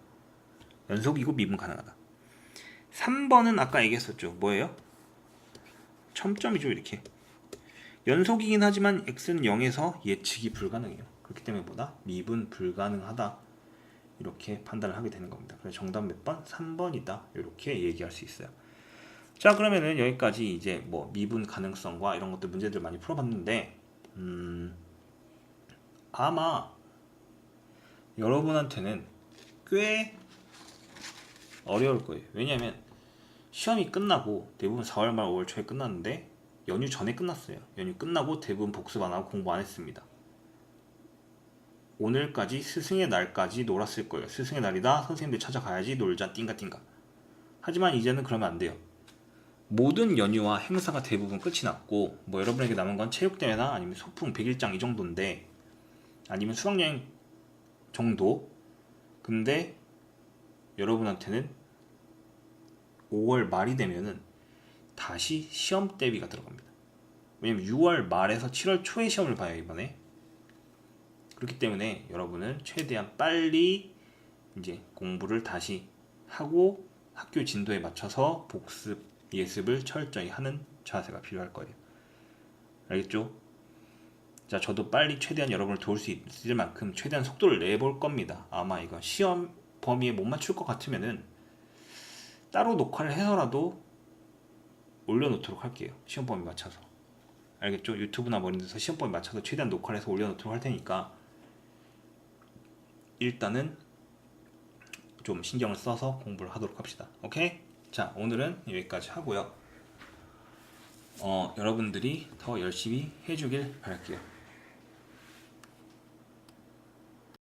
연속이고 미분 가능하다. 3번은 아까 얘기했었죠. 뭐예요? 첨점이죠. 이렇게. 연속이긴 하지만 x는 0에서 예측이 불가능해요. 그렇기 때문에 뭐다? 미분 불가능하다. 이렇게 판단을 하게 되는 겁니다. 그래서 정답 몇 번? 3번이다. 이렇게 얘기할 수 있어요. 자, 그러면은 여기까지 이제 뭐 미분 가능성과 이런 것들 문제들 많이 풀어봤는데 아마 여러분한테는 꽤 어려울 거예요. 왜냐하면 시험이 끝나고 대부분 4월 말 5월 초에 끝났는데 연휴 전에 끝났어요. 연휴 끝나고 대부분 복습 안 하고 공부 안 했습니다. 오늘까지 스승의 날까지 놀았을 거예요. 스승의 날이다. 선생님들 찾아가야지 놀자 띵가띵가. 하지만 이제는 그러면 안 돼요. 모든 연휴와 행사가 대부분 끝이 났고 뭐 여러분에게 남은 건 체육대회나 아니면 소풍 100일장 이 정도인데 아니면 수학여행 정도. 근데 여러분한테는 5월 말이 되면은 다시 시험 대비가 들어갑니다. 왜냐면 6월 말에서 7월 초에 시험을 봐요 이번에. 그렇기 때문에 여러분은 최대한 빨리 이제 공부를 다시 하고 학교 진도에 맞춰서 복습 예습을 철저히 하는 자세가 필요할 거예요. 알겠죠? 자, 저도 빨리 최대한 여러분을 도울 수 있을 만큼 최대한 속도를 내볼 겁니다. 아마 이거 시험 범위에 못 맞출 것 같으면은 따로 녹화를 해서라도 올려놓도록 할게요. 시험 범위 맞춰서. 알겠죠? 유튜브나 뭐 이런 데서 시험 범위 맞춰서 최대한 녹화를 해서 올려놓도록 할 테니까 일단은 좀 신경을 써서 공부를 하도록 합시다. 오케이? 자, 오늘은 여기까지 하고요. 여러분들이 더 열심히 해주길 바랄게요.